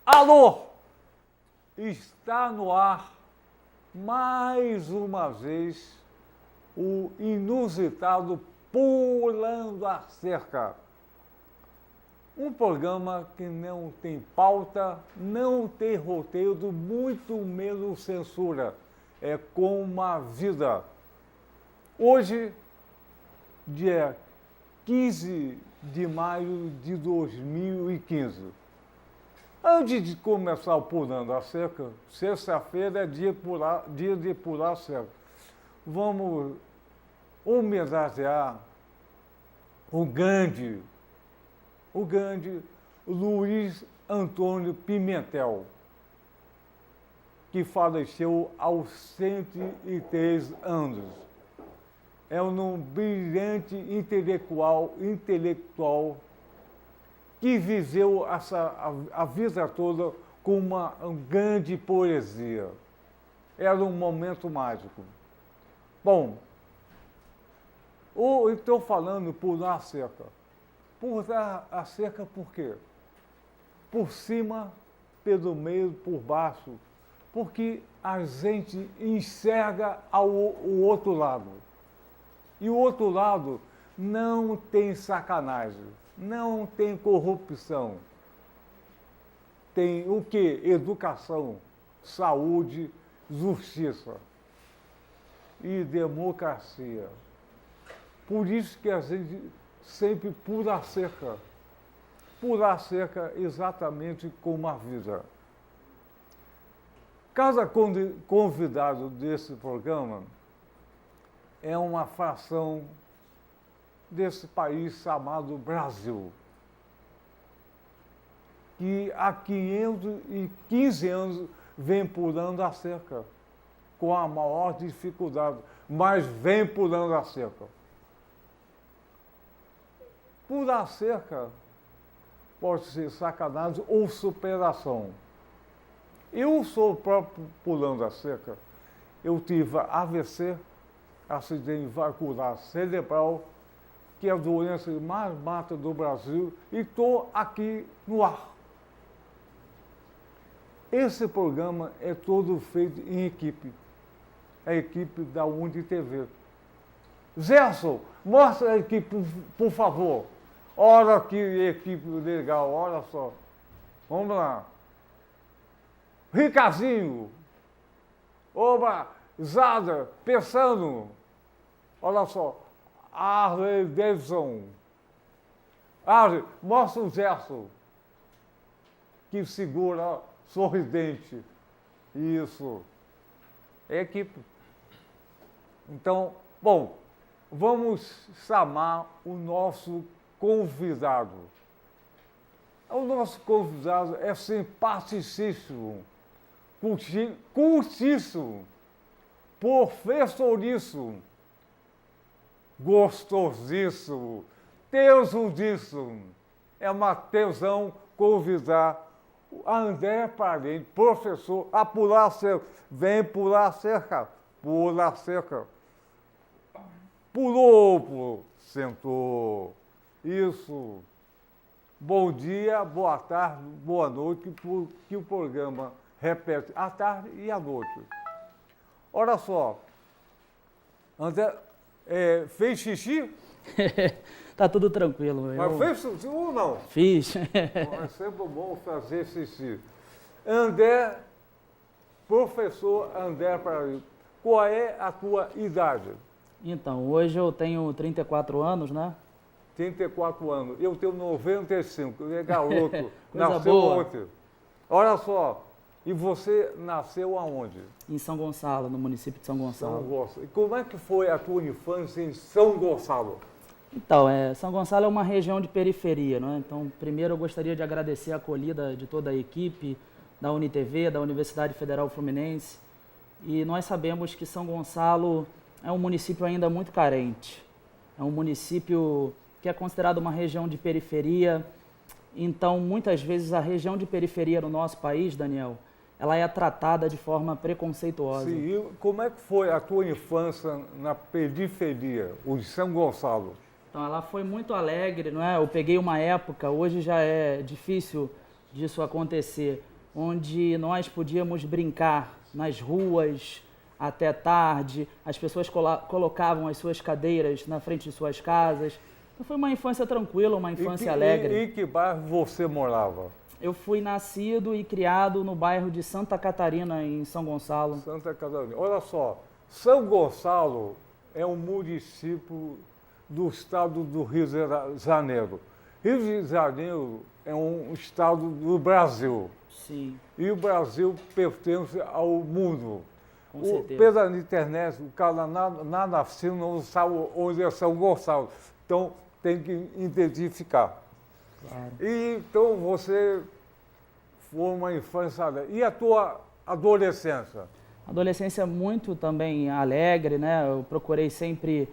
Alô! Está no ar, mais uma vez, o inusitado Pulando a Cerca. Um programa que não tem pauta, não tem roteiro, muito menos censura. É como a vida. Hoje, dia 15 de maio de 2015. Antes de começar o Pulando a Cerca, sexta-feira é dia de pular a cerca. Vamos homenagear o grande Luiz Antônio Pimentel, que faleceu aos 103 anos. É um brilhante intelectual que viveu a vida toda com uma grande poesia. Era um momento mágico. Bom, eu estou falando pular a cerca. Pular a cerca por quê? Por cima, pelo meio, por baixo. Porque a gente enxerga o outro lado. E o outro lado não tem sacanagem, não tem corrupção. Tem o quê? Educação, saúde, justiça e democracia. Por isso que a gente sempre pula a cerca. Pular a cerca exatamente como a vida. Cada convidado desse programa é uma fração desse país chamado Brasil, que há 515 anos vem pulando a cerca, com a maior dificuldade, mas vem pulando a cerca. Pular a cerca pode ser sacanagem ou superação. Eu sou o próprio pulando a cerca. Eu tive AVC, acidente vascular cerebral, que é a doença que mais mata do Brasil, e estou aqui no ar. Esse programa é todo feito em equipe. A equipe da UniTV. Gerson, mostra a equipe, por favor. Olha que equipe legal, olha só. Vamos lá. Ricardinho. Oba, Zada, pensando. Olha só. Arley Davidson. Arley, mostra o Gerson. Que segura, sorridente. Isso. É equipe. Então, bom, vamos chamar o nosso convidado. O nosso convidado é simpaticíssimo, cultíssimo, professoríssimo, gostosíssimo, teusudíssimo. É uma tesão convidar o André Parente, professor, a pular a cerca. Vem pular a cerca. Pula a cerca. Pulou, sentou. Isso. Bom dia, boa tarde, boa noite, que o programa repete à tarde e à noite. Olha só, André, fez xixi? Tá tudo tranquilo. Mas fez xixi ou não? Fiz. É sempre bom fazer xixi. André, professor André Paraíba, qual é a tua idade? Então, hoje eu tenho 34 anos, né? 34 anos. Eu tenho 95, é garoto. Coisa Nasceu boa. ontem. Olha só, e você nasceu aonde? Em São Gonçalo, no município de São Gonçalo. São Gonçalo. E como é que foi a tua infância em São Gonçalo? Então, São Gonçalo é uma região de periferia, não é? Então, primeiro eu gostaria de agradecer a acolhida de toda a equipe da UniTV, da Universidade Federal Fluminense. E nós sabemos que São Gonçalo é um município ainda muito carente. É um município que é considerado uma região de periferia. Então, muitas vezes, a região de periferia no nosso país, Daniel, ela é tratada de forma preconceituosa. Sim, e como é que foi a tua infância na periferia, o de São Gonçalo? Então, ela foi muito alegre, não é? Eu peguei uma época, hoje já é difícil disso acontecer, onde nós podíamos brincar nas ruas até tarde, as pessoas colocavam as suas cadeiras na frente de suas casas. Então foi uma infância tranquila, uma infância alegre. E em que bairro você morava? Eu fui nascido e criado no bairro de Santa Catarina, em São Gonçalo. Santa Catarina. Olha só, São Gonçalo é um município do estado do Rio de Janeiro. Rio de Janeiro é um estado do Brasil. Sim. E o Brasil pertence ao mundo. Com certeza. Pela internet, o cara nada assim não sabe onde é São Gonçalo. Então, tem que identificar. Claro. E, então, você foi uma infância alegre. E a tua adolescência? Adolescência muito também alegre, né? Eu procurei sempre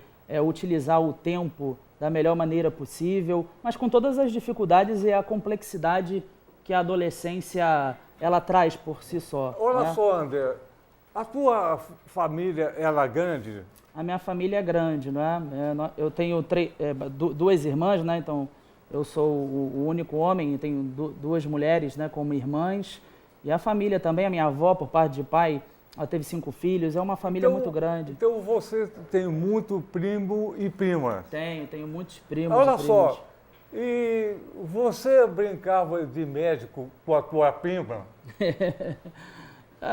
utilizar o tempo da melhor maneira possível, mas com todas as dificuldades e a complexidade que a adolescência ela traz por si só. Olha né? só, André, a tua família era grande? A minha família é grande, não é? Eu tenho duas irmãs, né? Então eu sou o único homem e tenho duas mulheres, né, como irmãs. E a família também, a minha avó, por parte de pai, ela teve 5 filhos, é uma família muito grande. Então você tem muito primo e prima? Tenho muitos primos. Olha só, e você brincava de médico com a tua prima?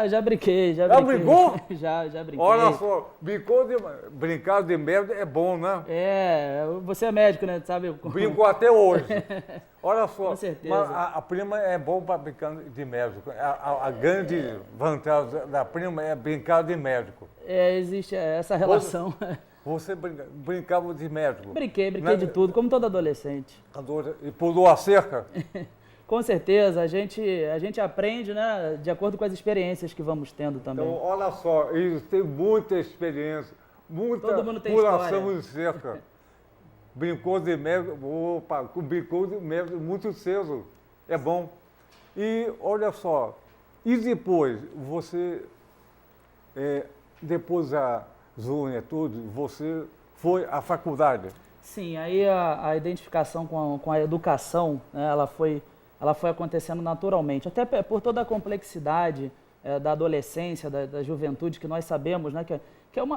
Já brinquei, já Já brinquei. brincou? Já brinquei. Olha só, brincar de médico é bom, né? Você é médico, né? Sabe? Brinco até hoje. Olha só, Com certeza. mas a prima é bom para brincar de médico. A grande vantagem da prima é brincar de médico. Existe essa relação. Você brincava de médico? Brinquei de tudo, como todo adolescente. E pulou a cerca? Com certeza, a gente aprende, né, de acordo com as experiências que vamos tendo também. Então, olha só, eles têm muita experiência, muita Todo mundo tem pulação história. de cerca. Brincou de médico, brincou de médico muito cedo, é bom. E olha só, e depois, você, depois da juventude, você foi à faculdade? Sim, aí a identificação com a educação, né, ela foi acontecendo naturalmente, até por toda a complexidade da adolescência, da juventude, que nós sabemos, né, que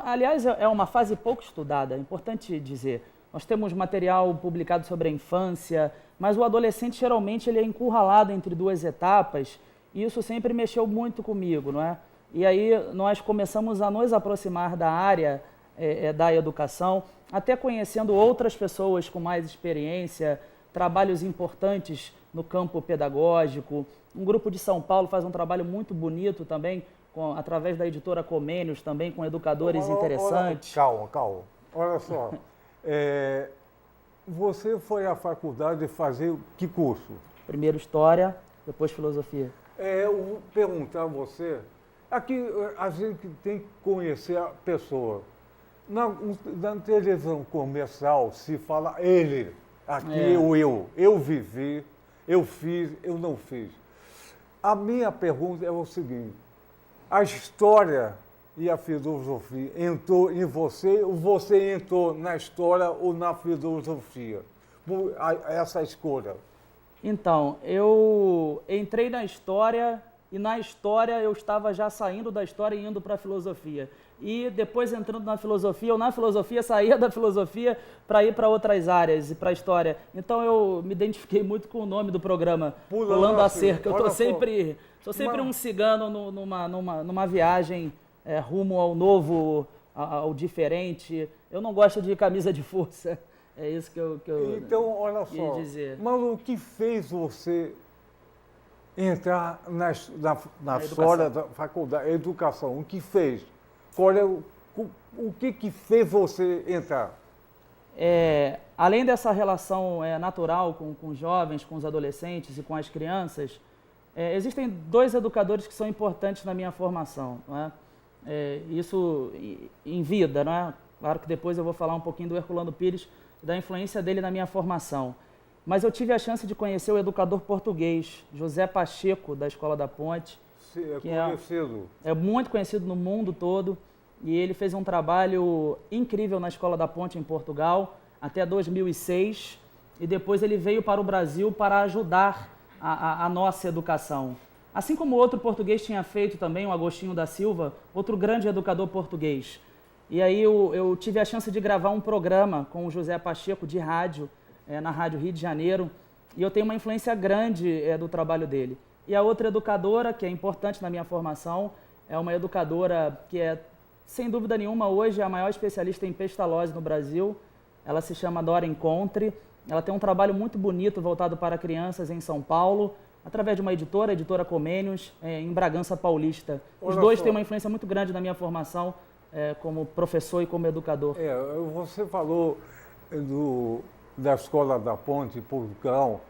aliás, é uma fase pouco estudada, é importante dizer. Nós temos material publicado sobre a infância, mas o adolescente, geralmente, ele é encurralado entre 2 etapas, e isso sempre mexeu muito comigo, não é? E aí nós começamos a nos aproximar da área da educação, até conhecendo outras pessoas com mais experiência, trabalhos importantes no campo pedagógico. Um grupo de São Paulo faz um trabalho muito bonito também, através da editora Comênios, também com educadores interessantes. Calma. Olha só, você foi à faculdade fazer que curso? Primeiro História, depois Filosofia. Eu vou perguntar a você, aqui a gente tem que conhecer a pessoa. Na televisão comercial se fala ele, aqui eu vivi, eu fiz, eu não fiz. A minha pergunta é o seguinte, a história e a filosofia entrou em você, ou você entrou na história ou na filosofia? Por essa escolha. Então, eu entrei na história e na história eu estava já saindo da história e indo para a filosofia. E depois entrando na filosofia, ou na filosofia saía da filosofia para ir para outras áreas e para a história. Então eu me identifiquei muito com o nome do programa, Pulando a Cerca. Eu estou sempre um cigano numa viagem rumo ao novo, ao diferente. Eu não gosto de camisa de força. É isso que eu então, olha só, dizer. Mas o que fez você entrar na história da faculdade, educação? O que fez? O que fez você entrar? Além dessa relação natural com os jovens, com os adolescentes e com as crianças, existem 2 educadores que são importantes na minha formação. Não é? Isso em vida, não é? Claro que depois eu vou falar um pouquinho do Herculano Pires e da influência dele na minha formação. Mas eu tive a chance de conhecer o educador português, José Pacheco, da Escola da Ponte. Que conhecido. É muito conhecido no mundo todo. E ele fez um trabalho incrível na Escola da Ponte em Portugal, até 2006. E depois ele veio para o Brasil para ajudar a nossa educação. Assim como outro português tinha feito também, o Agostinho da Silva, outro grande educador português. E aí eu tive a chance de gravar um programa com o José Pacheco de rádio, na Rádio Rio de Janeiro, e eu tenho uma influência grande do trabalho dele. E a outra educadora, que é importante na minha formação, é uma educadora que é, sem dúvida nenhuma, hoje a maior especialista em pestalose no Brasil. Ela se chama Dora Encontre. Ela tem um trabalho muito bonito voltado para crianças em São Paulo, através de uma editora, a editora Comênios, em Bragança Paulista. Os dois têm uma influência muito grande na minha formação como professor e como educador. Você falou da Escola da Ponte em Portugal,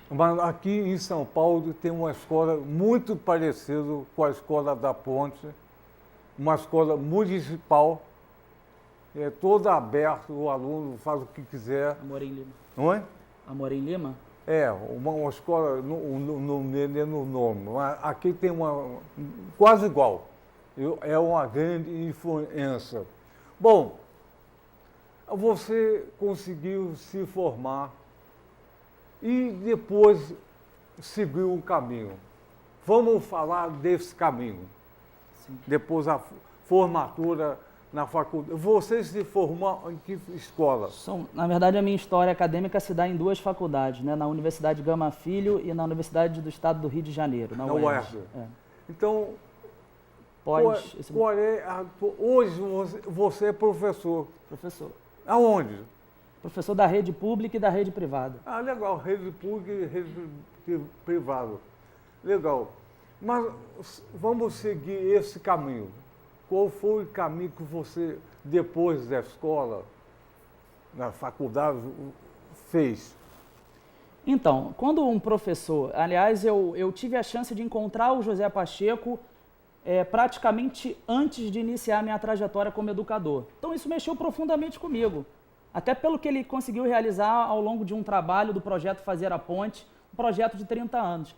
mas aqui em São Paulo tem uma escola muito parecida com a Escola da Ponte, uma escola municipal, toda aberta, o aluno faz o que quiser. Amorim Lima. Não é? Amorim Lima? Uma escola, no nome, mas aqui tem uma quase igual. É uma grande influência. Bom, você conseguiu se formar e depois seguiu um caminho. Vamos falar desse caminho. Sim. Depois da formatura na faculdade. Você se formou em que escola? Na verdade, a minha história acadêmica se dá em duas faculdades, né? Na Universidade Gama Filho e na Universidade do Estado do Rio de Janeiro, na UERJ. Então, hoje você é professor. Professor. Aonde? Professor da rede pública e da rede privada. Ah, legal, rede pública e rede privada. Legal. Mas vamos seguir esse caminho. Qual foi o caminho que você, depois da escola, na faculdade, fez? Então, quando um professor... Aliás, eu tive a chance de encontrar o José Pacheco praticamente antes de iniciar minha trajetória como educador. Então, isso mexeu profundamente comigo. Até pelo que ele conseguiu realizar ao longo de um trabalho do projeto Fazer a Ponte, um projeto de 30 anos.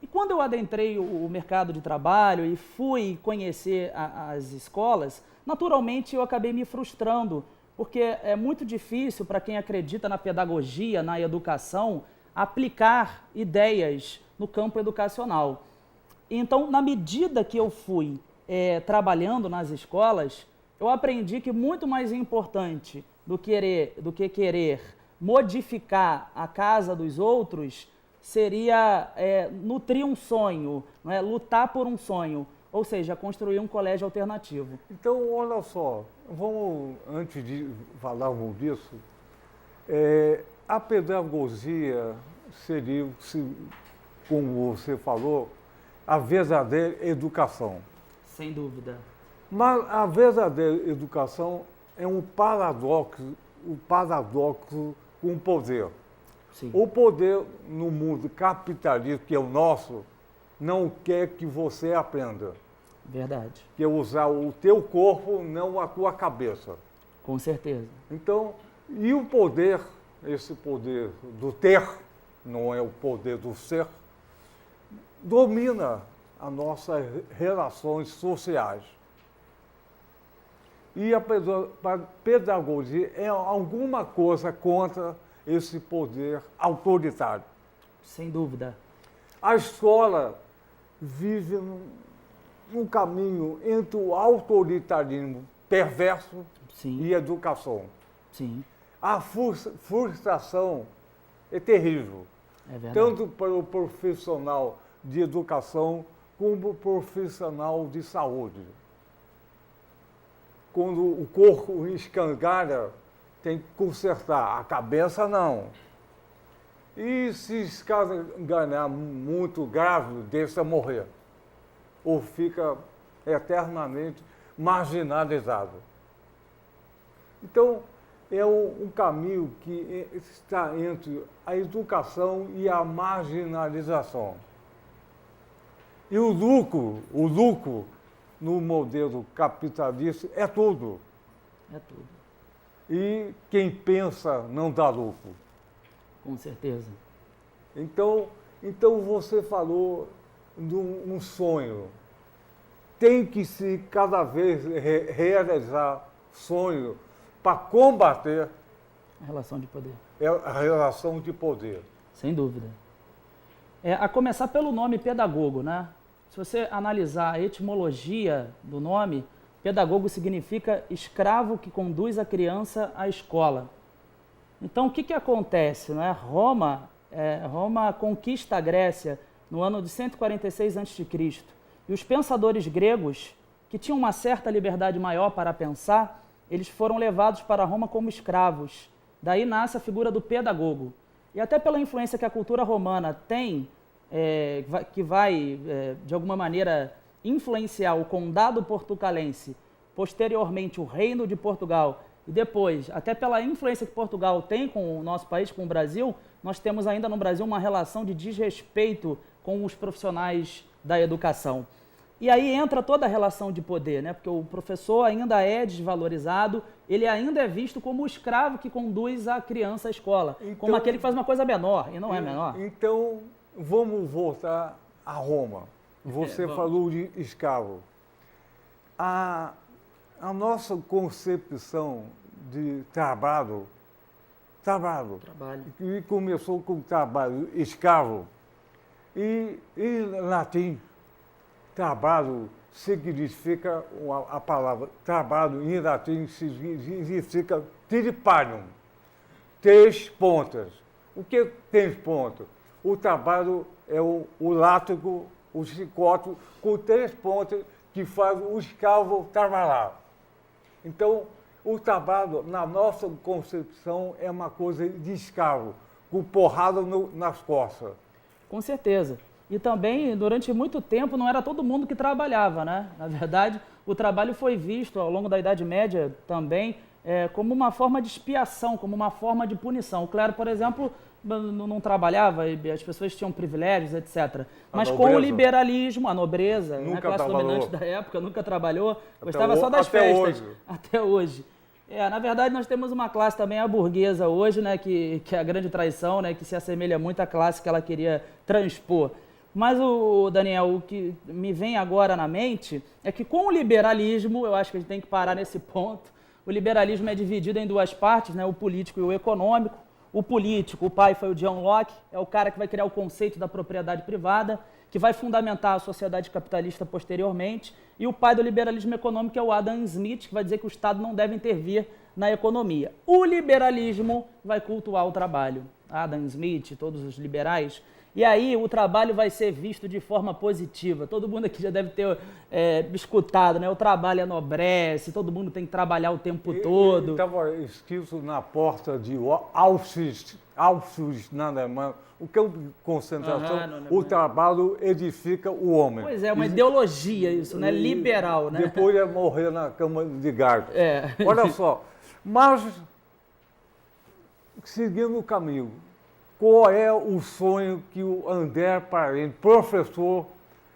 E quando eu adentrei o mercado de trabalho e fui conhecer as escolas, naturalmente eu acabei me frustrando, porque é muito difícil para quem acredita na pedagogia, na educação, aplicar ideias no campo educacional. Então, na medida que eu fui trabalhando nas escolas, eu aprendi que muito mais importante do que querer modificar a casa dos outros seria nutrir um sonho, não é? Lutar por um sonho, ou seja, construir um colégio alternativo. Então, olha só, vamos, antes de falarmos disso, a pedagogia seria, como você falou, a verdadeira educação. Sem dúvida. Mas a verdadeira educação é um paradoxo com o poder. Sim. O poder no mundo capitalista, que é o nosso, não quer que você aprenda. Verdade. Quer usar o teu corpo, não a tua cabeça. Com certeza. Então, e o poder, esse poder do ter, não é o poder do ser, domina as nossas relações sociais. E a pedagogia é alguma coisa contra esse poder autoritário. Sem dúvida. A escola vive num caminho entre o autoritarismo perverso e a educação. Sim. A frustração é terrível. É verdade. Tanto para o profissional de educação como o profissional de saúde. Quando o corpo escangalha, tem que consertar, a cabeça não. E se escangalhar muito grave, deixa morrer. Ou fica eternamente marginalizado. Então, é um caminho que está entre a educação e a marginalização. E o lucro no modelo capitalista é tudo. É tudo. E quem pensa não dá lucro. Com certeza. Então você falou de um sonho. Tem que se cada vez realizar sonho para combater a relação de poder. A relação de poder. Sem dúvida. A começar pelo nome pedagogo, né? Se você analisar a etimologia do nome, pedagogo significa escravo que conduz a criança à escola. Então, o que acontece, né? Roma conquista a Grécia no ano de 146 a.C. E os pensadores gregos, que tinham uma certa liberdade maior para pensar, eles foram levados para Roma como escravos. Daí nasce a figura do pedagogo. E até pela influência que a cultura romana tem, que vai, de alguma maneira, influenciar o condado portucalense, posteriormente o reino de Portugal, e depois, até pela influência que Portugal tem com o nosso país, com o Brasil, nós temos ainda no Brasil uma relação de desrespeito com os profissionais da educação. E aí entra toda a relação de poder, né? Porque o professor ainda é desvalorizado, ele ainda é visto como o escravo que conduz a criança à escola, então, como aquele que faz uma coisa menor, e não é menor. Então, vamos voltar a Roma. Você falou de escravo. A nossa concepção de trabalho, que começou com trabalho escravo, e em latim, trabalho significa, a palavra trabalho em latim significa tripalium, 3 pontas. O que é 3 pontas? O trabalho é o látigo, o chicote, com 3 pontas que faz o escravo trabalhar. Então, o trabalho, na nossa concepção, é uma coisa de escravo, com porrada nas costas. Com certeza. E também, durante muito tempo, não era todo mundo que trabalhava, né? Na verdade, o trabalho foi visto, ao longo da Idade Média também, como uma forma de expiação, como uma forma de punição. O clero, por exemplo, não trabalhava, as pessoas tinham privilégios, etc. Mas com o liberalismo, a nobreza, né, a classe dominante da época, nunca trabalhou, gostava só das festas. Até hoje. Na verdade, nós temos uma classe também, a burguesa hoje, né, que é a grande traição, né, que se assemelha muito à classe que ela queria transpor. Mas, Daniel, o que me vem agora na mente é que com o liberalismo, eu acho que a gente tem que parar nesse ponto, o liberalismo é dividido em 2 partes, né, o político e o econômico. O político, o pai foi o John Locke, é o cara que vai criar o conceito da propriedade privada, que vai fundamentar a sociedade capitalista posteriormente, e o pai do liberalismo econômico é o Adam Smith, que vai dizer que o Estado não deve intervir na economia. O liberalismo vai cultuar o trabalho. Adam Smith, todos os liberais. E aí o trabalho vai ser visto de forma positiva. Todo mundo aqui já deve ter escutado, né? O trabalho enobrece, todo mundo tem que trabalhar o tempo todo. Estava escrito na porta de Auschwitz, na Alemanha, o que é concentração, o trabalho edifica o homem. Pois é, uma ideologia isso, né? Liberal, né? Depois é morrer na cama de gado. Olha só, mas seguindo o caminho, qual é o sonho que o André Parente, professor,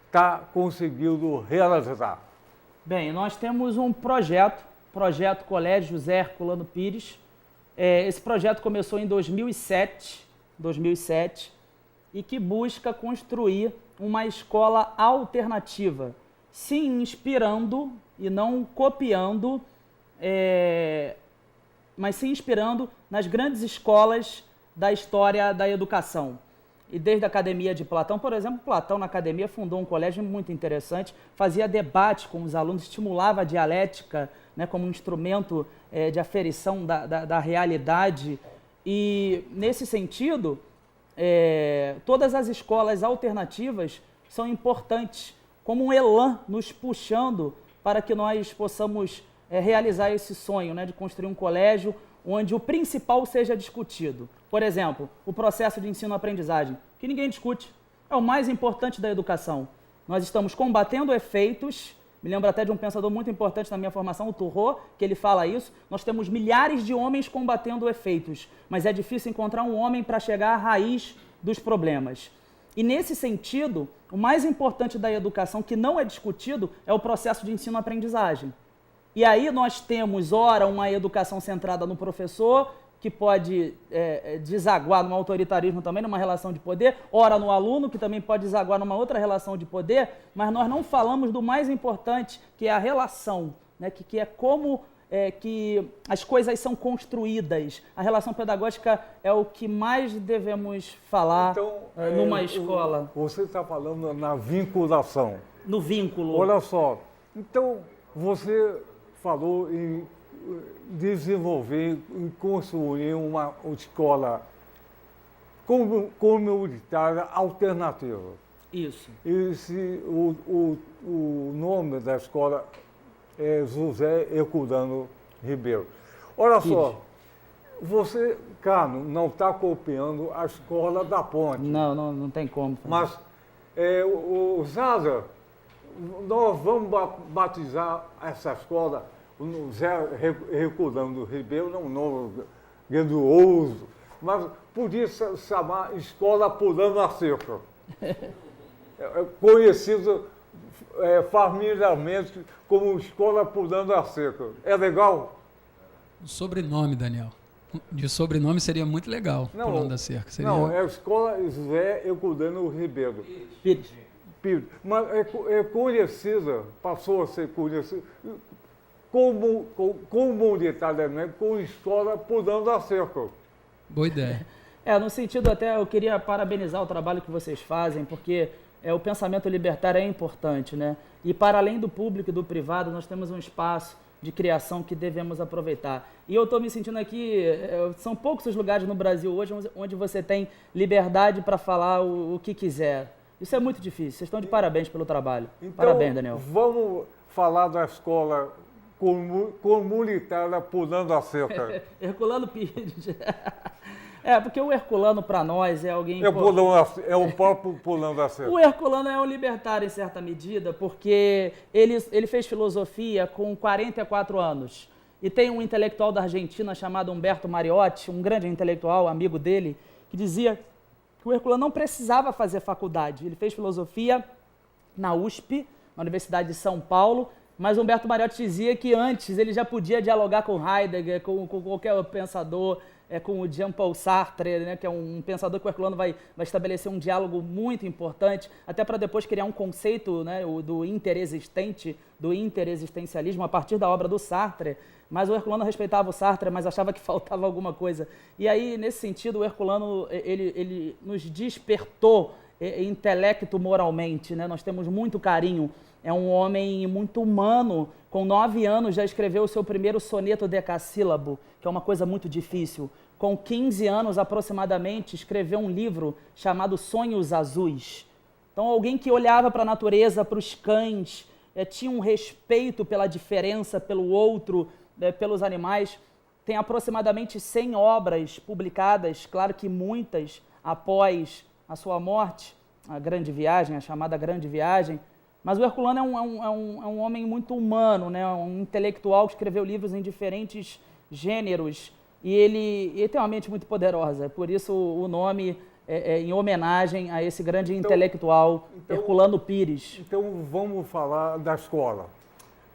está conseguindo realizar? Bem, nós temos um projeto Colégio José Herculano Pires. Esse projeto começou em 2007, e que busca construir uma escola alternativa, se inspirando e não copiando, mas se inspirando nas grandes escolas da história da educação. E desde a Academia de Platão, por exemplo, Platão na Academia fundou um colégio muito interessante, fazia debate com os alunos, estimulava a dialética, né, como um instrumento de aferição da realidade. E, nesse sentido, todas as escolas alternativas são importantes, como um elan nos puxando para que nós possamos realizar esse sonho, né, de construir um colégio onde o principal seja discutido. Por exemplo, o processo de ensino-aprendizagem, que ninguém discute, é o mais importante da educação. Nós estamos combatendo efeitos, me lembro até de um pensador muito importante na minha formação, o Thoreau, que ele fala isso, nós temos milhares de homens combatendo efeitos, mas é difícil encontrar um homem para chegar à raiz dos problemas. E nesse sentido, o mais importante da educação, que não é discutido, é o processo de ensino-aprendizagem. E aí nós temos, ora, uma educação centrada no professor, que pode desaguar num autoritarismo também, numa relação de poder, ora no aluno, que também pode desaguar numa outra relação de poder, mas nós não falamos do mais importante, que é a relação, né? que é como que as coisas são construídas. A relação pedagógica é o que mais devemos falar numa escola. Você está falando na vinculação. No vínculo. Olha só, então você falou em desenvolver e construir uma escola comunitária alternativa. Isso. O nome da escola é José Herculano Ribeiro. Olha só, você, Carlos, não está copiando a escola da Ponte. Não tem como. Mas, o Zaza, nós vamos batizar essa escola, o José Herculano Ribeiro, não é um nome grandioso, mas podia se chamar Escola Pulando a Cerca. Conhecido familiarmente como Escola Pulando a Cerca. É legal? O sobrenome, Daniel. De sobrenome seria muito legal, não, Pulando a Cerca. Seria... Não, é a Escola José Herculano Ribeiro. Pires. Mas é conhecida, passou a ser conhecida comunitariamente como Escola Pulando a Cerca. Boa ideia. No sentido até, eu queria parabenizar o trabalho que vocês fazem, porque o pensamento libertário é importante, né? E para além do público e do privado, nós temos um espaço de criação que devemos aproveitar. E eu estou me sentindo aqui, são poucos os lugares no Brasil hoje onde você tem liberdade para falar o que quiser. Isso é muito difícil. Vocês estão de parabéns pelo trabalho. Então, parabéns, Daniel. Vamos falar da escola comunitária Pulando a Cerca. Herculano Pires. Porque o Herculano, para nós, é alguém... É o próprio Pulando a Cerca. O Herculano é um libertário, em certa medida, porque ele fez filosofia com 44 anos. E tem um intelectual da Argentina chamado Humberto Mariotti, um grande intelectual, amigo dele, que dizia que o Herculano não precisava fazer faculdade. Ele fez filosofia na USP, na Universidade de São Paulo, mas Humberto Mariotti dizia que antes ele já podia dialogar com Heidegger, com qualquer pensador, com o Jean-Paul Sartre, né, que é um pensador que o Herculano vai estabelecer um diálogo muito importante, até para depois criar um conceito, né, do interexistente, do interexistencialismo, a partir da obra do Sartre. Mas o Herculano respeitava o Sartre, mas achava que faltava alguma coisa. E aí, nesse sentido, o Herculano ele nos despertou intelecto moralmente, né? Nós temos muito carinho. É um homem muito humano. Com 9 anos já escreveu o seu primeiro soneto decassílabo, que é uma coisa muito difícil. Com 15 anos aproximadamente, escreveu um livro chamado Sonhos Azuis. Então, alguém que olhava para a natureza, para os cães, tinha um respeito pela diferença, pelo outro, pelos animais. Tem aproximadamente 100 obras publicadas, claro que muitas após a sua morte, a Grande Viagem, a chamada Grande Viagem. Mas o Herculano é um homem muito humano, né? Um intelectual que escreveu livros em diferentes gêneros. E ele tem uma mente muito poderosa, por isso o nome é em homenagem a esse grande intelectual, Herculano Pires. Então vamos falar da escola.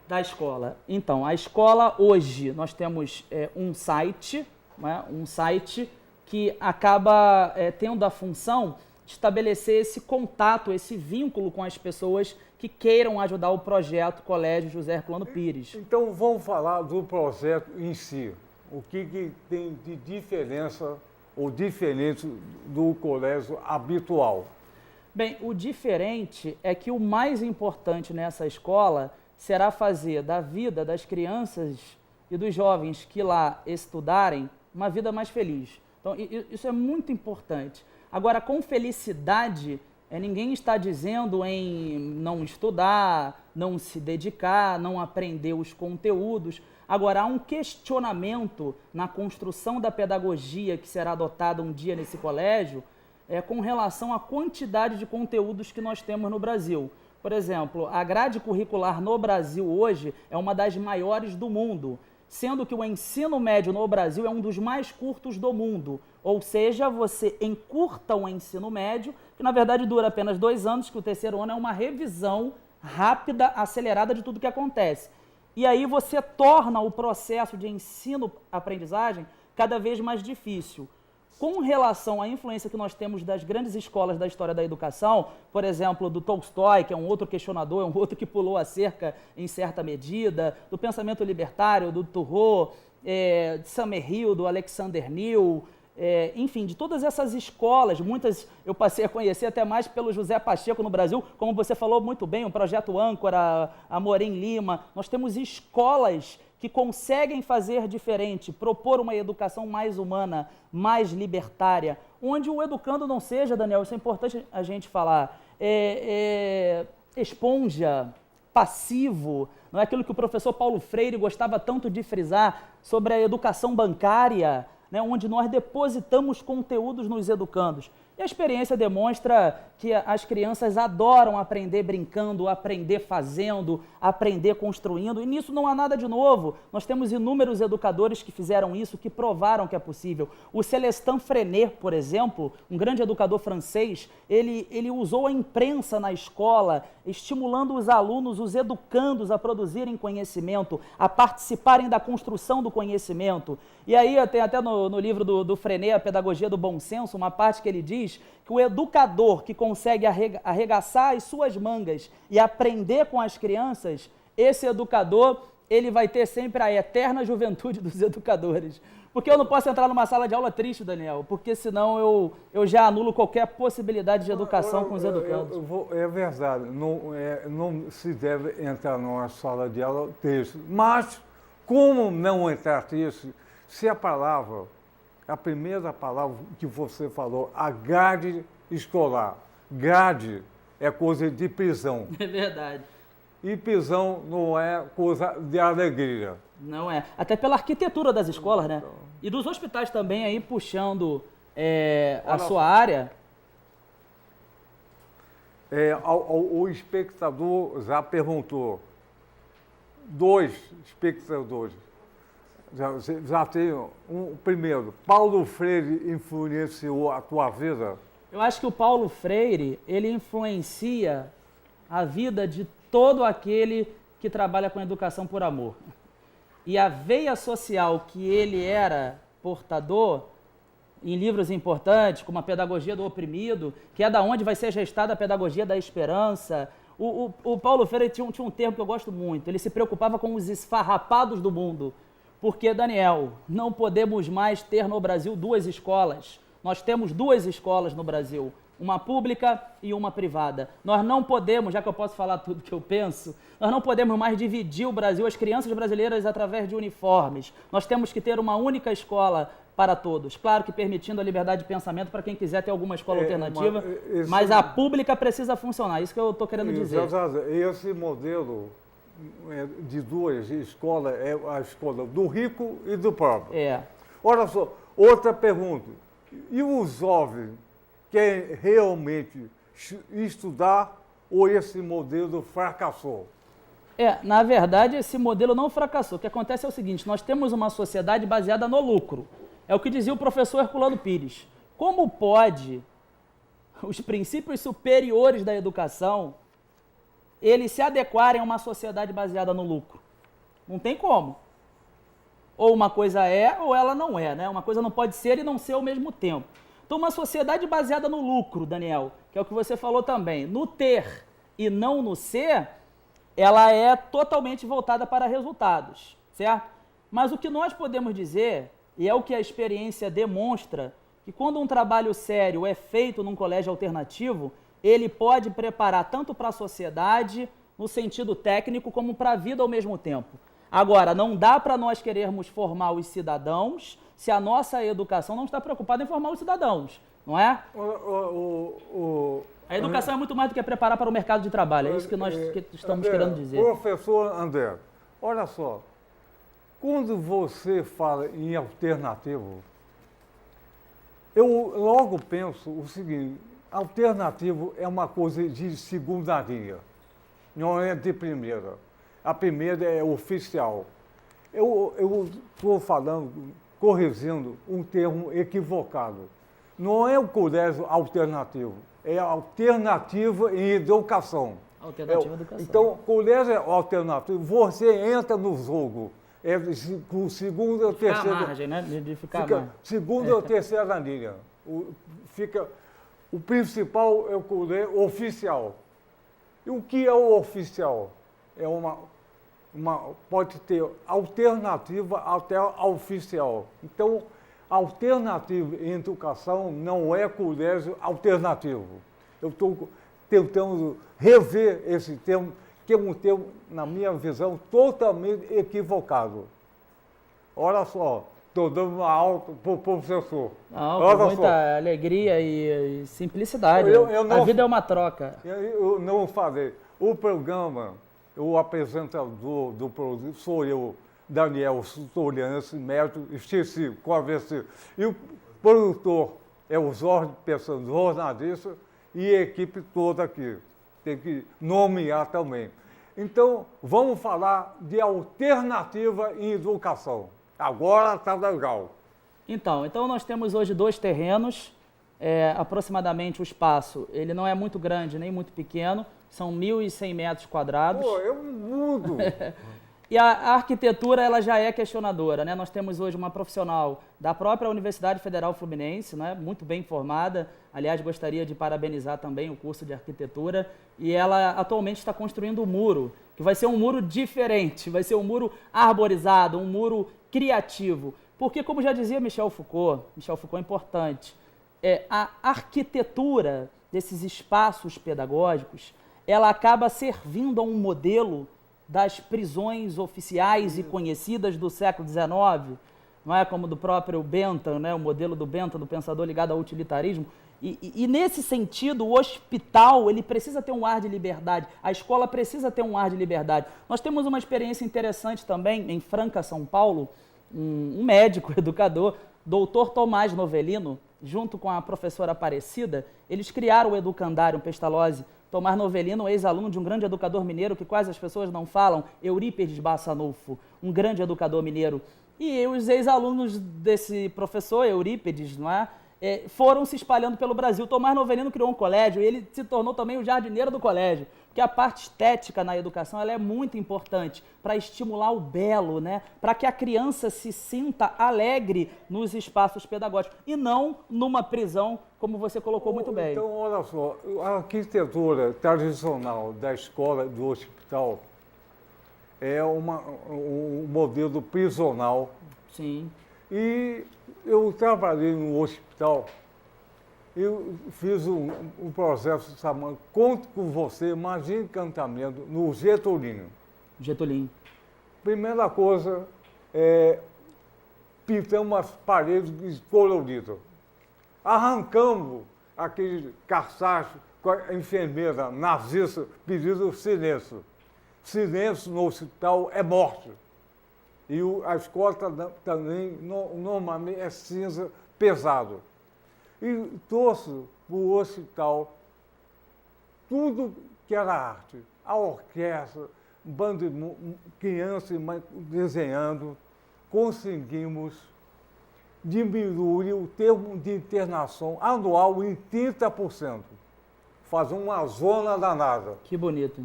Da escola. Então, a escola hoje, nós temos um site, né? Um site que acaba tendo a função de estabelecer esse contato, esse vínculo com as pessoas que queiram ajudar o projeto Colégio José Herculano Pires. Então vamos falar do projeto em si. O que tem de diferença ou diferente do colégio habitual? Bem, o diferente é que o mais importante nessa escola será fazer da vida das crianças e dos jovens que lá estudarem uma vida mais feliz. Então, isso é muito importante. Agora, com felicidade, ninguém está dizendo em não estudar, não se dedicar, não aprender os conteúdos. Agora, há um questionamento na construção da pedagogia que será adotada um dia nesse colégio com relação à quantidade de conteúdos que nós temos no Brasil. Por exemplo, a grade curricular no Brasil hoje é uma das maiores do mundo, sendo que o ensino médio no Brasil é um dos mais curtos do mundo. Ou seja, você encurta o ensino médio, que na verdade dura apenas 2 anos, que o terceiro ano é uma revisão rápida, acelerada de tudo que acontece. E aí você torna o processo de ensino-aprendizagem cada vez mais difícil. com relação à influência que nós temos das grandes escolas da história da educação, por exemplo, do Tolstói, que é um outro questionador, é um outro que pulou a cerca em certa medida, do pensamento libertário, do Thoreau, de Summerhill, do Alexander Neal, enfim, de todas essas escolas, muitas eu passei a conhecer até mais pelo José Pacheco no Brasil, como você falou muito bem, o Projeto Âncora, Amorim Lima, nós temos escolas que conseguem fazer diferente, propor uma educação mais humana, mais libertária, onde o educando não seja, Daniel, isso é importante a gente falar, esponja, passivo, não é aquilo que o professor Paulo Freire gostava tanto de frisar sobre a educação bancária, né, onde nós depositamos conteúdos nos educandos. E a experiência demonstra que as crianças adoram aprender brincando, aprender fazendo, aprender construindo, e nisso não há nada de novo. Nós temos inúmeros educadores que fizeram isso, que provaram que é possível. O Célestin Freinet, por exemplo, um grande educador francês, ele usou a imprensa na escola, estimulando os alunos, os educandos a produzirem conhecimento, a participarem da construção do conhecimento. E aí tem até no livro do Freinet, A Pedagogia do Bom Senso, uma parte que ele diz que o educador que consegue arregaçar as suas mangas e aprender com as crianças, esse educador, ele vai ter sempre a eterna juventude dos educadores. Porque eu não posso entrar numa sala de aula triste, Daniel, porque senão eu já anulo qualquer possibilidade de educação com os educandos. É verdade, não se deve entrar numa sala de aula triste. Mas, como não entrar triste, se a primeira palavra que você falou, a grade escolar. Grade é coisa de prisão. É verdade. E prisão não é coisa de alegria. Não é. Até pela arquitetura das escolas, né? E dos hospitais também, aí puxando a sua área. O espectador já perguntou. 2 espectadores. Já tem primeiro, Paulo Freire influenciou a tua vida? Eu acho que o Paulo Freire, ele influencia a vida de todo aquele que trabalha com educação por amor. E a veia social que ele era portador, em livros importantes, como A Pedagogia do Oprimido, que é da onde vai ser gestada a Pedagogia da Esperança. O Paulo Freire tinha um termo que eu gosto muito, ele se preocupava com os esfarrapados do mundo. Porque, Daniel, não podemos mais ter no Brasil 2 escolas. Nós temos 2 escolas no Brasil, uma pública e uma privada. Nós não podemos, já que eu posso falar tudo que eu penso, nós não podemos mais dividir o Brasil, as crianças brasileiras, através de uniformes. Nós temos que ter uma única escola para todos. Claro que permitindo a liberdade de pensamento para quem quiser ter alguma escola alternativa, mas a pública precisa funcionar. Isso que eu estou querendo dizer. Esse modelo de 2 escolas é a escola do rico e do pobre. Olha só, outra pergunta. E os jovens querem realmente estudar ou esse modelo fracassou? Na verdade, esse modelo não fracassou. O que acontece é o seguinte, nós temos uma sociedade baseada no lucro. É o que dizia o professor Herculano Pires. Como pode os princípios superiores da educação eles se adequarem a uma sociedade baseada no lucro? Não tem como. Ou uma coisa é, ou ela não é, né? Uma coisa não pode ser e não ser ao mesmo tempo. Então, uma sociedade baseada no lucro, Daniel, que é o que você falou também, no ter e não no ser, ela é totalmente voltada para resultados, certo? Mas o que nós podemos dizer, e é o que a experiência demonstra, que quando um trabalho sério é feito num colégio alternativo, ele pode preparar tanto para a sociedade, no sentido técnico, como para a vida ao mesmo tempo. Agora, não dá para nós querermos formar os cidadãos se a nossa educação não está preocupada em formar os cidadãos, não é? A educação é muito mais do que preparar para o mercado de trabalho, é isso que nós estamos querendo dizer. Professor André, olha só, quando você fala em alternativo, eu logo penso o seguinte: alternativo é uma coisa de segunda linha, não é de primeira. A primeira é oficial. Eu estou falando, corrigindo um termo equivocado. Não é o colégio alternativo, é alternativa em educação. Alternativa em educação. Então, colégio alternativo, você entra no jogo com segunda ou Ficar terceira. à margem, né? De ficar à margem. Segunda ou terceira linha. O principal é o colher oficial. E o que é o oficial? É pode ter alternativa até a oficial. Então, alternativa em educação não é colégio alternativo. Eu estou tentando rever esse termo, que é um termo, na minha visão, totalmente equivocado. Olha só, estou dando uma aula para o professor. Não, com muita alegria e simplicidade. A vida é uma troca. Eu não falei. O programa, o apresentador do programa sou eu, Daniel Sutoriano, esse médico, esqueci, conversei. E o produtor é o Jorge Pessano, jornalista, e a equipe toda aqui. Tem que nomear também. Então, vamos falar de alternativa em educação. Agora está legal. Então nós temos hoje 2 terrenos, aproximadamente o espaço, ele não é muito grande nem muito pequeno, são 1.100 metros quadrados. Pô, é um mundo! E a arquitetura, ela já é questionadora, né? Nós temos hoje uma profissional da própria Universidade Federal Fluminense, né? Muito bem formada. Aliás, gostaria de parabenizar também o curso de arquitetura. E ela atualmente está construindo um muro, que vai ser um muro diferente, vai ser um muro arborizado, um muro criativo. Porque, como já dizia Michel Foucault é importante, a arquitetura desses espaços pedagógicos, ela acaba servindo a um modelo das prisões oficiais e conhecidas do século XIX, não é, como do próprio Bentham, né, o modelo do Bentham, do pensador ligado ao utilitarismo. E nesse sentido, o hospital ele precisa ter um ar de liberdade, a escola precisa ter um ar de liberdade. Nós temos uma experiência interessante também em Franca, São Paulo, um médico, educador, doutor Tomás Novelino, junto com a professora Aparecida, eles criaram o Educandário Pestalozzi. Tomás Novelino, ex-aluno de um grande educador mineiro que quase as pessoas não falam, Eurípides Bassanufo, um grande educador mineiro. E os ex-alunos desse professor, Eurípides, não é? Foram se espalhando pelo Brasil. Tomás Novelino criou um colégio e ele se tornou também o jardineiro do colégio, porque a parte estética na educação ela é muito importante para estimular o belo, né? Para que a criança se sinta alegre nos espaços pedagógicos e não numa prisão, como você colocou muito bem. Então, olha só, a arquitetura tradicional da escola do hospital é um modelo prisional. Sim. E eu trabalhei no hospital, eu fiz um processo chamado Conto com Você, Magia e Encantamento, no Getulinho. Getulinho. Primeira coisa, pintamos as paredes coloridas. Arrancamos aquele cartaz com a enfermeira nazista pedindo silêncio. Silêncio no hospital é morte. E a escola também, normalmente, é cinza pesado. E trouxe para o hospital tudo que era arte. A orquestra, bando de crianças desenhando. Conseguimos diminuir o termo de internação anual em 30%. Fazer uma zona danada. Que bonito.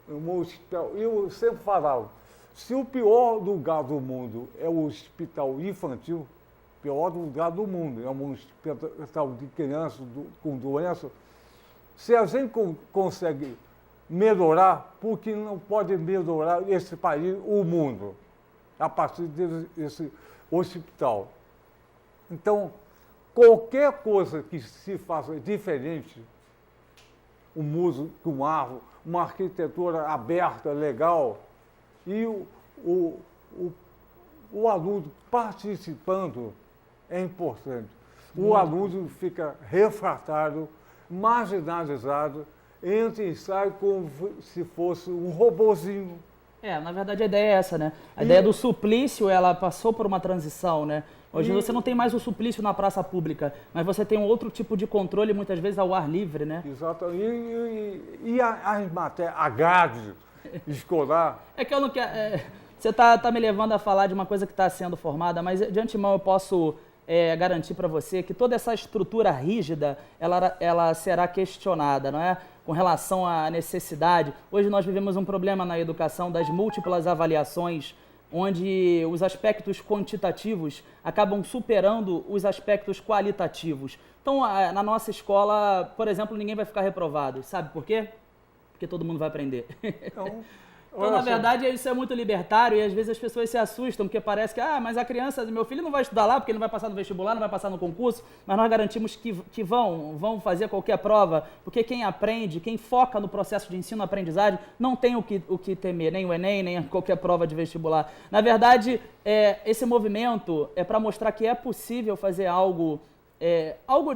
Um hospital. Eu sempre falava, se o pior lugar do mundo é o hospital infantil, o pior lugar do mundo é um hospital de crianças com doença, se a gente consegue melhorar, por que não pode melhorar esse país, o mundo, a partir desse hospital? Então, qualquer coisa que se faça diferente, um museu com árvore, uma arquitetura aberta, legal, e o aluno participando é importante. O aluno fica refratário, marginalizado, entra e sai como se fosse um robozinho. Na verdade a ideia é essa, né? A ideia do suplício, ela passou por uma transição, né? Hoje você não tem mais o suplício na praça pública, mas você tem um outro tipo de controle, muitas vezes ao ar livre, né? Exato. E as matérias, a grade escolar... É que eu não quero... você está me levando a falar de uma coisa que está sendo formada, mas de antemão eu posso garantir para você que toda essa estrutura rígida, ela será questionada, não é? Com relação à necessidade. Hoje nós vivemos um problema na educação das múltiplas avaliações onde os aspectos quantitativos acabam superando os aspectos qualitativos. Então, na nossa escola, por exemplo, ninguém vai ficar reprovado. Sabe por quê? Porque todo mundo vai aprender. Então, na verdade, isso é muito libertário e às vezes as pessoas se assustam, porque parece que, mas a criança, meu filho não vai estudar lá porque ele não vai passar no vestibular, não vai passar no concurso, mas nós garantimos que vão fazer qualquer prova, porque quem aprende, quem foca no processo de ensino-aprendizagem, não tem o que temer, nem o Enem, nem qualquer prova de vestibular. Na verdade, esse movimento é para mostrar que é possível fazer algo,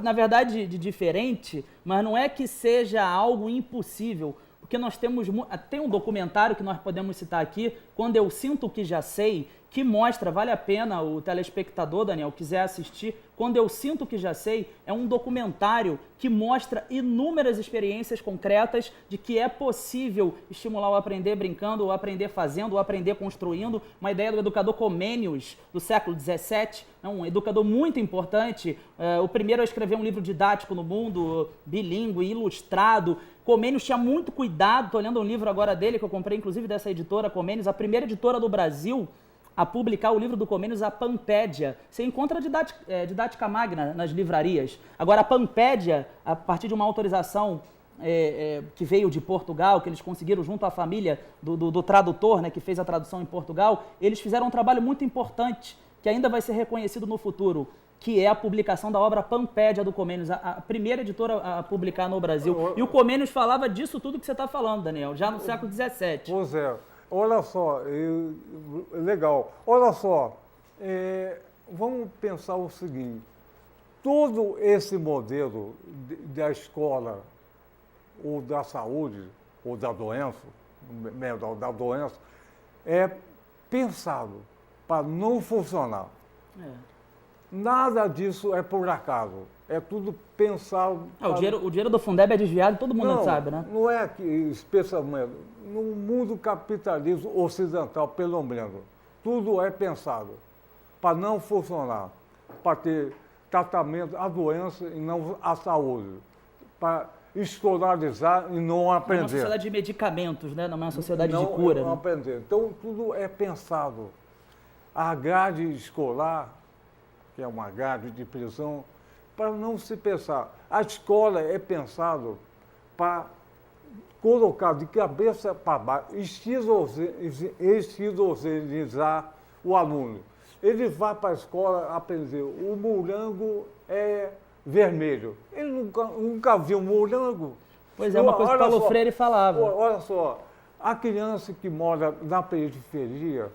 na verdade, de diferente, mas não é que seja algo impossível, porque nós tem um documentário que nós podemos citar aqui, Quando Eu Sinto Que Já Sei, que mostra, vale a pena o telespectador, Daniel, quiser assistir, Quando Eu Sinto Que Já Sei, é um documentário que mostra inúmeras experiências concretas de que é possível estimular o aprender brincando, o aprender fazendo, o aprender construindo, uma ideia do educador Comênios, do século XVII, um educador muito importante, o primeiro a escrever um livro didático no mundo, bilíngue, ilustrado. Comênios tinha muito cuidado, estou lendo um livro agora dele, que eu comprei inclusive dessa editora Comênios, a primeira editora do Brasil a publicar o livro do Comênios, a Pampédia. Você encontra didática magna nas livrarias. Agora, a Pampédia, a partir de uma autorização que veio de Portugal, que eles conseguiram junto à família do tradutor, né, que fez a tradução em Portugal, eles fizeram um trabalho muito importante, que ainda vai ser reconhecido no futuro, que é a publicação da obra Pampédia do Comênios, a primeira editora a publicar no Brasil. E o Comênios falava disso tudo que você está falando, Daniel, já no século XVII. Pois é. Olha só, legal. Olha só, vamos pensar o seguinte, todo esse modelo da escola, ou da saúde, ou da doença, é pensado para não funcionar. Nada disso é por acaso, é tudo pensado. O dinheiro do Fundeb é desviado, todo mundo sabe, né? Não é que, especialmente, no mundo capitalismo ocidental, pelo menos, tudo é pensado para não funcionar, para ter tratamento à doença e não à saúde, para escolarizar e não aprender. É uma sociedade de medicamentos, né? Não é uma sociedade de cura. Não aprender. Então, tudo é pensado. A grade escolar, que é uma grade de prisão, para não se pensar. A escola é pensado para colocar de cabeça para baixo, esquizofrenizar o aluno. Ele vai para a escola aprender, o morango é vermelho. Ele nunca viu morango. Pois é, uma coisa que Paulo Freire falava. Olha só, a criança que mora na periferia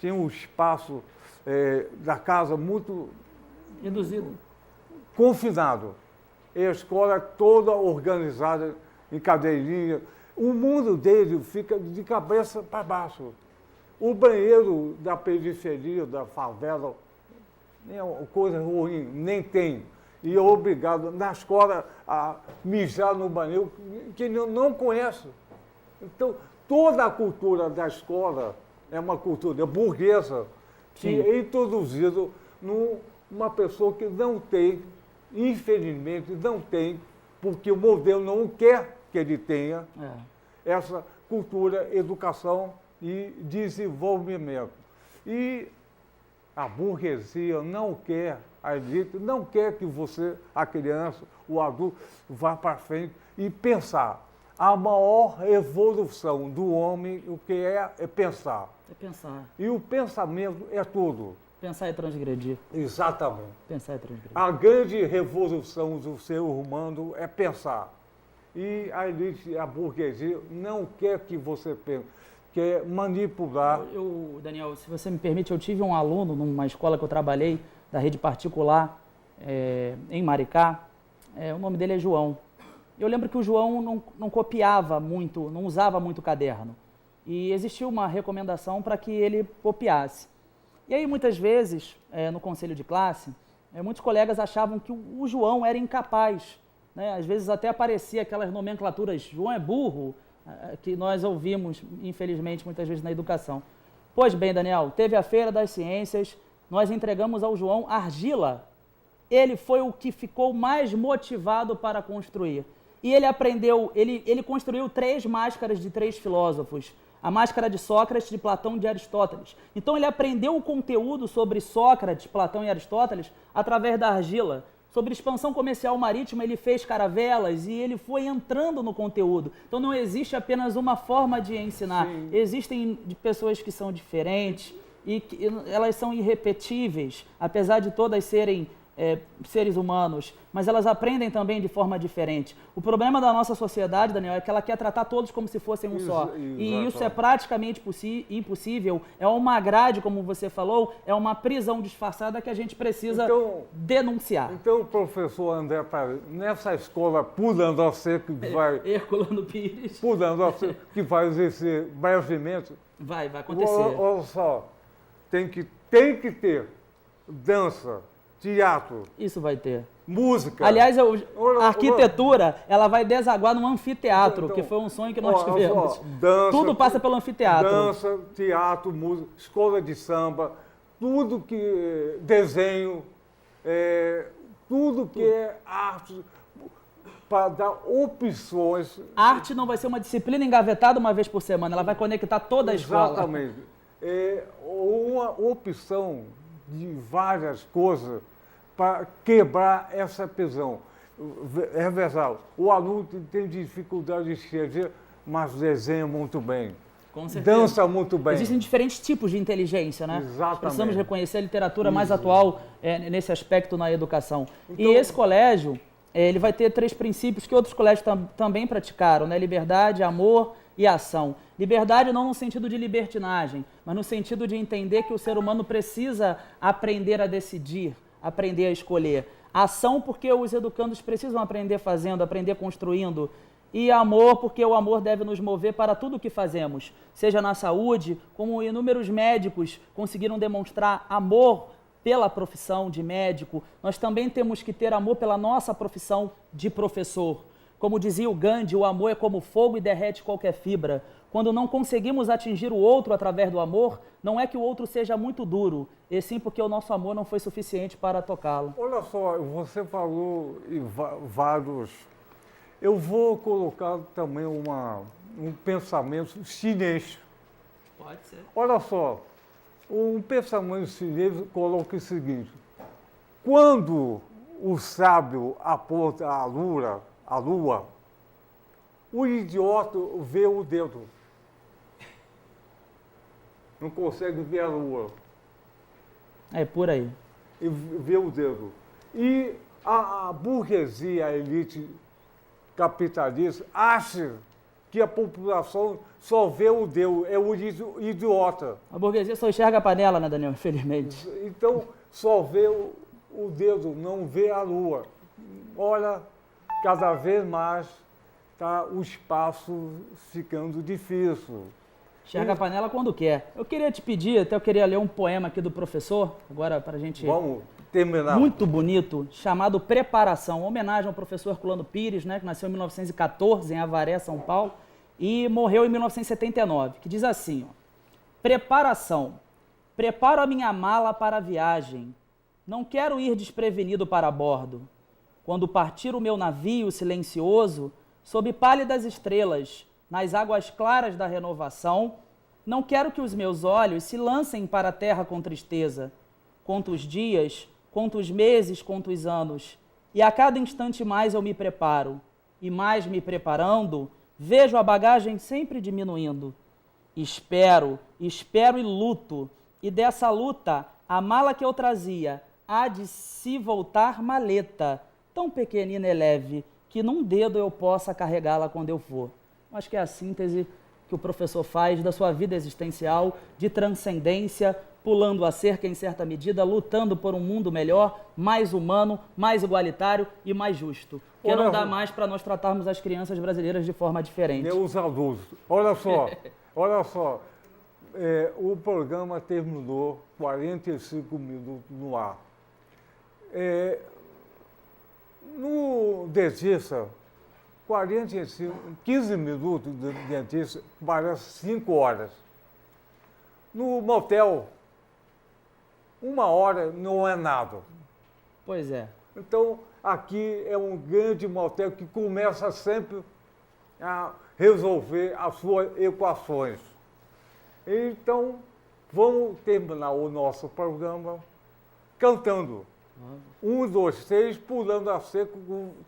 tem um espaço da casa muito reduzido, confinado. E a escola toda organizada em cadeirinha. O mundo dele fica de cabeça para baixo. O banheiro da periferia, da favela, é uma coisa ruim, nem tem. E é obrigado na escola a mijar no banheiro que não conhece. Então, toda a cultura da escola é uma cultura burguesa, que é introduzida numa pessoa que não tem, infelizmente não tem, porque o modelo não quer que ele tenha essa cultura, educação e desenvolvimento. E a burguesia não quer, a elite não quer que você, a criança, o adulto, vá para frente e pensar. A maior evolução do homem, o que é pensar. É pensar. E o pensamento é tudo. Pensar é transgredir. Exatamente. Pensar é transgredir. A grande revolução do ser humano é pensar. E a elite, a burguesia, não quer que você pense, quer manipular. Daniel, se você me permite, eu tive um aluno numa escola que eu trabalhei, da rede particular, em Maricá. O nome dele é João. Eu lembro que o João não copiava muito, não usava muito caderno. E existiu uma recomendação para que ele copiasse. E aí, muitas vezes, no conselho de classe, muitos colegas achavam que o João era incapaz. Né? Às vezes até aparecia aquelas nomenclaturas, João é burro, que nós ouvimos, infelizmente, muitas vezes na educação. Pois bem, Daniel, teve a Feira das Ciências, nós entregamos ao João argila. Ele foi o que ficou mais motivado para construir. e ele aprendeu, ele construiu 3 máscaras de 3 filósofos. A máscara de Sócrates, de Platão e de Aristóteles. Então ele aprendeu o conteúdo sobre Sócrates, Platão e Aristóteles através da argila. Sobre expansão comercial marítima, ele fez caravelas e ele foi entrando no conteúdo. Então não existe apenas uma forma de ensinar. Sim. Existem pessoas que são diferentes e elas são irrepetíveis, apesar de todas serem seres humanos, mas elas aprendem também de forma diferente. O problema da nossa sociedade, Daniel, é que ela quer tratar todos como se fossem um só. E isso é praticamente impossível. É uma grade, como você falou, é uma prisão disfarçada que a gente precisa denunciar. Então, professor André Paredes, nessa escola pulando a seco que vai... Herculano Pires. Pulando a seco que vai exercer brevemente... Vai acontecer. Olha só, tem que ter dança, teatro. Isso vai ter. Música. Aliás, a arquitetura, ela vai desaguar num anfiteatro, Então, que foi um sonho que nós tivemos. Dança, tudo passa pelo anfiteatro. Dança, teatro, música, escola de samba, tudo que... desenho, tudo que é arte, para dar opções. A arte não vai ser uma disciplina engavetada uma vez por semana, ela vai conectar toda a escola. Exatamente. Uma opção de várias coisas para quebrar essa prisão. Reversal. O aluno tem dificuldade de escrever, mas desenha muito bem. Com certeza. Dança muito bem. Existem diferentes tipos de inteligência, né? Exatamente. Precisamos reconhecer a literatura mais atual nesse aspecto na educação. Então, e esse colégio, ele vai ter 3 princípios que outros colégios também praticaram, né? Liberdade, amor e ação. Liberdade não no sentido de libertinagem, mas no sentido de entender que o ser humano precisa aprender a decidir, aprender a escolher. Ação porque os educandos precisam aprender fazendo, aprender construindo. E amor porque o amor deve nos mover para tudo o que fazemos, seja na saúde, como inúmeros médicos conseguiram demonstrar amor pela profissão de médico. Nós também temos que ter amor pela nossa profissão de professor. Como dizia o Gandhi, o amor é como fogo e derrete qualquer fibra. Quando não conseguimos atingir o outro através do amor, não é que o outro seja muito duro, e sim porque o nosso amor não foi suficiente para tocá-lo. Olha só, você falou em vários... Eu vou colocar também um pensamento chinês. Pode ser. Olha só, um pensamento chinês coloca o seguinte: quando o sábio aponta a lua, o idiota vê o dedo. Não consegue ver a lua. É por aí. E vê o dedo. E a burguesia, a elite capitalista, acha que a população só vê o dedo, é o idiota. A burguesia só enxerga a panela, né, Daniel? Infelizmente. Então, só vê o dedo, não vê a lua. Olha, cada vez mais está o espaço ficando difícil. Enxerga a panela quando quer. Eu queria te pedir, até eu queria ler um poema aqui do professor, agora para a gente... Vamos terminar. Muito bonito, chamado Preparação, homenagem ao professor Herculano Pires, né, que nasceu em 1914 em Avaré, São Paulo, e morreu em 1979, que diz assim, ó: Preparação. Preparo a minha mala para a viagem. Não quero ir desprevenido para bordo. Quando partir o meu navio silencioso, sob pálidas estrelas, nas águas claras da renovação, não quero que os meus olhos se lancem para a terra com tristeza. Conto os dias, conto os meses, conto os anos, e a cada instante mais eu me preparo, e mais me preparando, vejo a bagagem sempre diminuindo. Espero e luto, e dessa luta, a mala que eu trazia há de se voltar maleta, tão pequenina e leve, que num dedo eu possa carregá-la quando eu for. Acho que é a síntese que o professor faz da sua vida existencial, de transcendência, pulando a cerca em certa medida, lutando por um mundo melhor, mais humano, mais igualitário e mais justo. Porque não dá mais para nós tratarmos as crianças brasileiras de forma diferente. Meus adultos, olha só, o programa terminou 45 minutos no ar. No dentista, 15 minutos de dentista parece 5 horas. No motel, 1 hora não é nada. Pois é. Então, aqui é um grande motel que começa sempre a resolver as suas equações. Então, vamos terminar o nosso programa cantando. 1, 2, 3, pulando a seco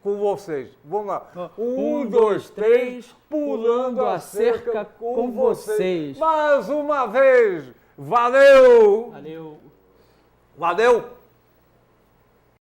com vocês. Vamos lá. 1, 2, 3, pulando a cerca com vocês. Mais uma vez. Valeu! Valeu! Valeu!